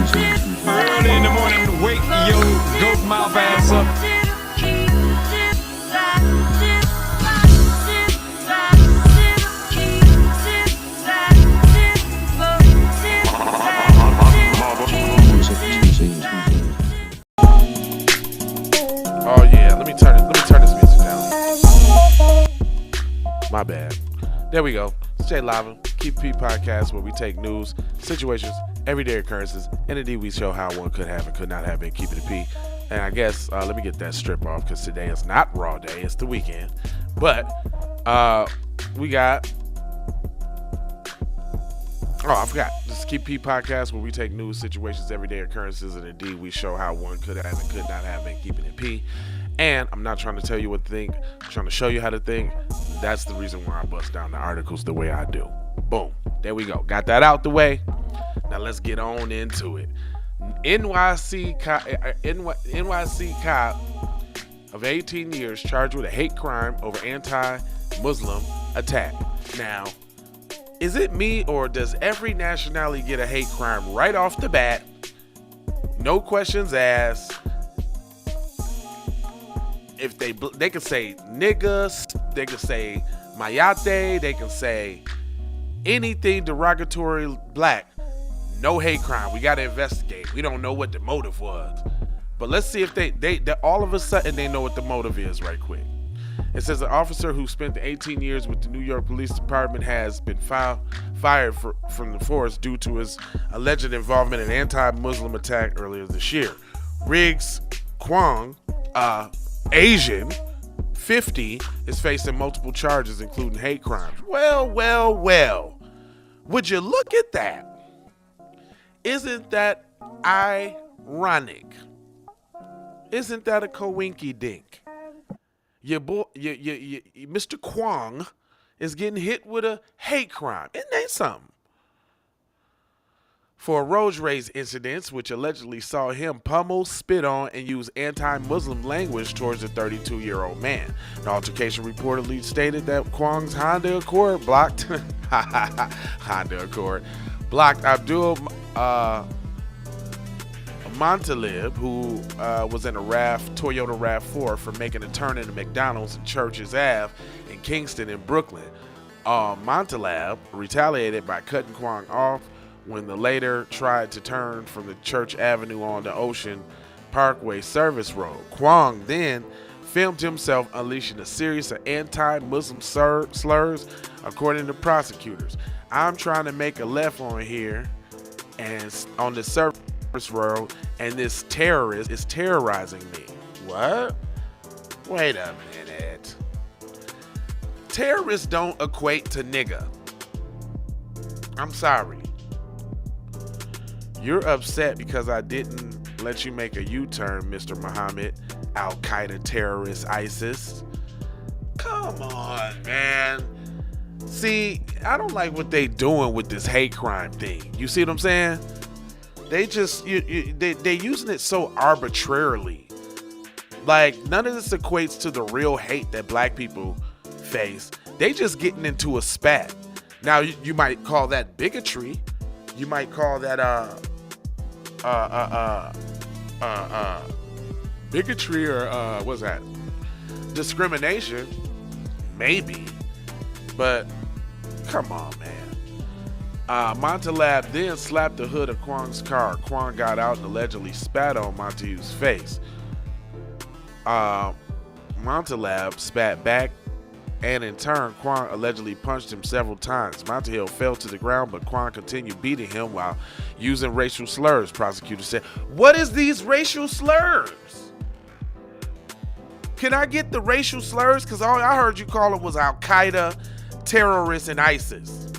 Early in the morning, wake your goat mouth ass up. Oh yeah, let me turn this music down. My bad. There we go. It's Jay Lavin, Keep It P podcast, where we take news, situations, everyday occurrences, and indeed we show how one could have and could not have been keeping it P. And I guess let me get that strip off because today is not Raw Day, it's the weekend. But we got I forgot. This is Keep P podcast, where we take news, situations, everyday occurrences, and indeed we show how one could have and could not have been keeping it P. And I'm not trying to tell you what to think, I'm trying to show you how to think. That's the reason why I bust down the articles the way I do. Boom. There we go. Got that out the way. Now let's get on into it. NYC cop of 18 years charged with a hate crime over anti-Muslim attack. Now, is it me, or does every nationality get a hate crime right off the bat? No questions asked. If they can say niggas, they can say mayate, they can say anything derogatory black. No hate crime. We got to investigate. We don't know what the motive was. But let's see if they all of a sudden they know what the motive is right quick. It says an officer who spent 18 years with the New York Police Department has been fired from the force due to his alleged involvement in an anti-Muslim attack earlier this year. Riggs Kwong, Asian, 50, is facing multiple charges, including hate crimes. Well. Would you look at that? Isn't that ironic? Isn't that a coinky dink? Your boy, Mr. Kwong is getting hit with a hate crime. Isn't that something? For a road rage incident, which allegedly saw him pummel, spit on, and use anti-Muslim language towards the 32-year-old man. The altercation reportedly stated that Kwong's Honda Accord blocked Abdul Montalib, who was in a Toyota RAV4, for making a turn into McDonald's and Church Ave in Kingston in Brooklyn. Montalib retaliated by cutting Kwong off when the latter tried to turn from the Church Avenue on the Ocean Parkway service road. Kwong then filmed himself unleashing a series of anti-Muslim slurs, according to prosecutors. I'm trying to make a left on here and on the service road, and this terrorist is terrorizing me. What? Wait a minute. Terrorists don't equate to nigga. I'm sorry. You're upset because I didn't let you make a U-turn, Mr. Muhammad, Al-Qaeda terrorist ISIS. Come on, man. See, I don't like what they doing with this hate crime thing. You see what I'm saying? They just, they using it so arbitrarily. Like, none of this equates to the real hate that black people face. They just getting into a spat. Now, you might call that bigotry. You might call that, bigotry, or what's that? Discrimination, maybe. But come on, man. Montalib then slapped the hood of Kwong's car. Kwong got out and allegedly spat on Montalib's face. Montalib spat back, and in turn, Kwong allegedly punched him several times. Montalib fell to the ground, but Kwong continued beating him while using racial slurs. Prosecutors said, "What is these racial slurs? Can I get the racial slurs? Because all I heard you call them was Al-Qaeda, terrorists, and ISIS.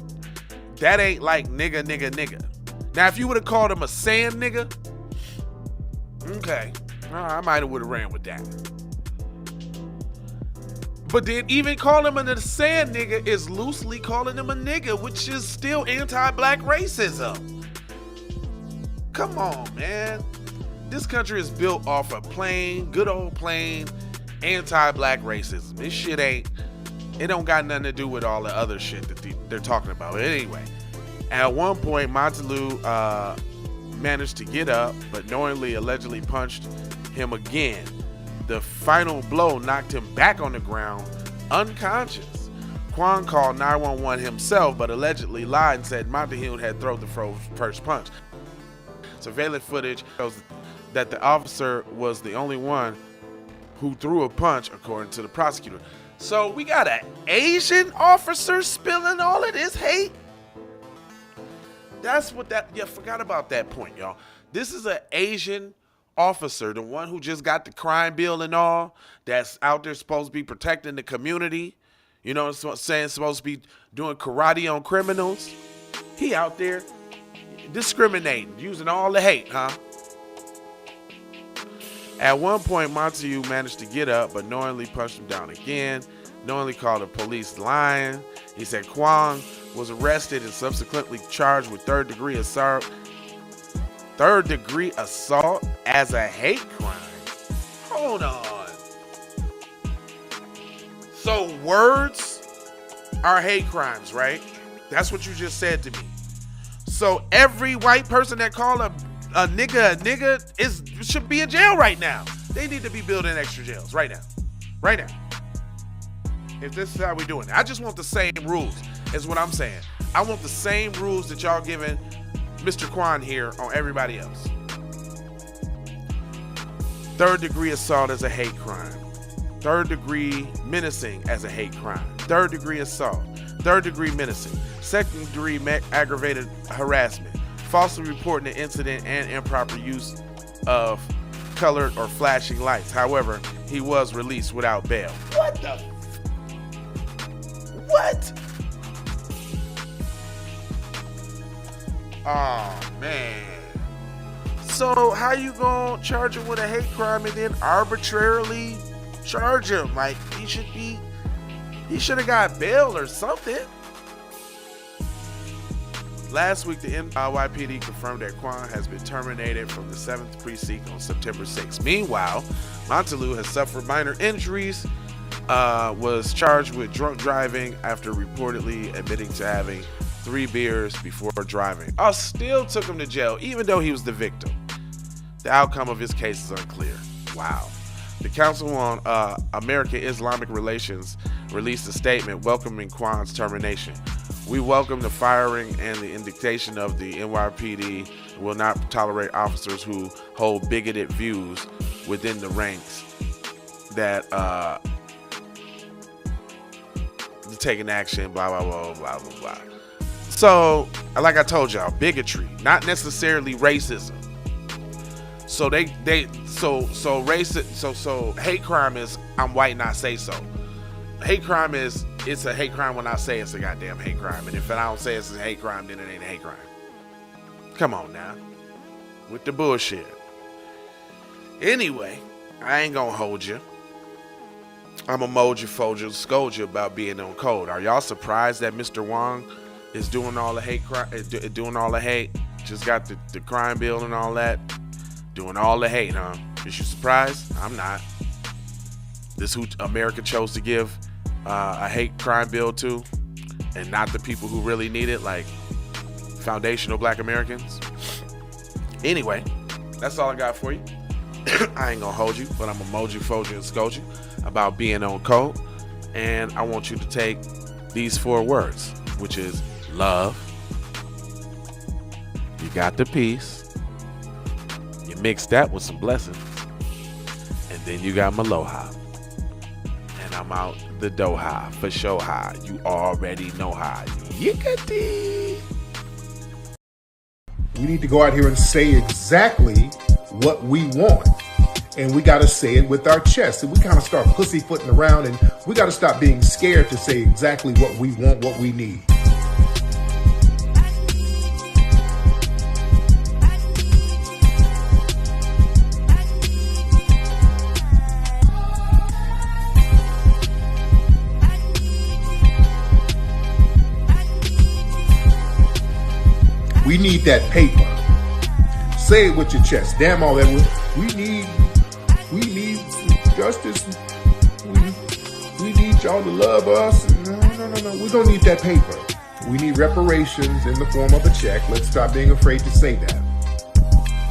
That ain't like nigga. Now, if you would have called him a sand nigga, okay, I might have would have ran with that. But then even calling him a sand nigga is loosely calling him a nigga, which is still anti-black racism. Come on, man. This country is built off of good old plain anti-black racism. This shit it don't got nothing to do with all the other shit that they're talking about. But anyway, at one point, Montalib managed to get up, but knowingly allegedly punched him again. The final blow knocked him back on the ground, unconscious. Kwong called 911 himself, but allegedly lied and said Montague had thrown the first punch. Surveillance footage shows that the officer was the only one who threw a punch, according to the prosecutor. So we got an Asian officer spilling all of this hate? That's what that, yeah, forgot about that point, y'all. This is an Asian officer, the one who just got the crime bill and all, that's out there supposed to be protecting the community. You know what I'm saying? Supposed to be doing karate on criminals. He out there discriminating, using all the hate, huh? At one point, Montague managed to get up, but knowingly punched him down again, knowingly called the police lying. He said Kwong was arrested and subsequently charged with third-degree assault. Third-degree assault as a hate crime? Hold on. So words are hate crimes, right? That's what you just said to me. So every white person that call a nigga should be in jail right now. They need to be building extra jails right now. Right now. If this is how we doing it. I just want the same rules, is what I'm saying. I want the same rules that y'all giving Mr. Kwong here on everybody else. Third-degree assault as a hate crime. Third-degree menacing as a hate crime. Third-degree assault. Third-degree menacing. Second-degree aggravated harassment. Falsely reporting the incident and improper use of colored or flashing lights. However, he was released without bail. What the? What? Oh, man. So how you gonna charge him with a hate crime and then arbitrarily charge him? Like, he should have got bail or something. Last week, the NYPD confirmed that Kwong has been terminated from the 7th precinct on September 6th. Meanwhile, Montague has suffered minor injuries, was charged with drunk driving after reportedly admitting to having 3 beers before driving. Still took him to jail, even though he was the victim. The outcome of his case is unclear. Wow. The Council on American Islamic Relations released a statement welcoming Kwong's termination. We welcome the firing and the indication of the NYPD will not tolerate officers who hold bigoted views within the ranks that taking action, blah, blah, blah, blah, blah, blah. So, like I told y'all, bigotry, not necessarily racism. So hate crime is I'm white and I say so. Hate crime is it's a hate crime when I say it's a goddamn hate crime. And if I don't say it's a hate crime, then it ain't a hate crime. Come on now. With the bullshit. Anyway, I ain't gonna hold you. I'm gonna mold you, fold you, scold you about being on code. Are y'all surprised that Mr. Wong is doing all the hate crime, doing all the hate? Just got the crime bill and all that. Doing all the hate, huh? Is you surprised? I'm not. This who America chose to give a hate crime bill to, and not the people who really need it, like foundational black Americans. Anyway, that's all I got for you. I ain't gonna hold you, but I'm gonna mold you, fold you, and scold you about being on code. And I want you to take these 4 words, which is love, you got the peace, you mix that with some blessings, and then you got Maloha. And I'm out the Doha for show high. You already know how. Yickety. We need to go out here and say exactly what we want. And we got to say it with our chest. And we kind of start pussyfooting around, and we got to stop being scared to say exactly what we want, what we need. We need that paper. Say it with your chest. Damn all that. We need justice. We need y'all to love us. No. We don't need that paper. We need reparations in the form of a check. Let's stop being afraid to say that.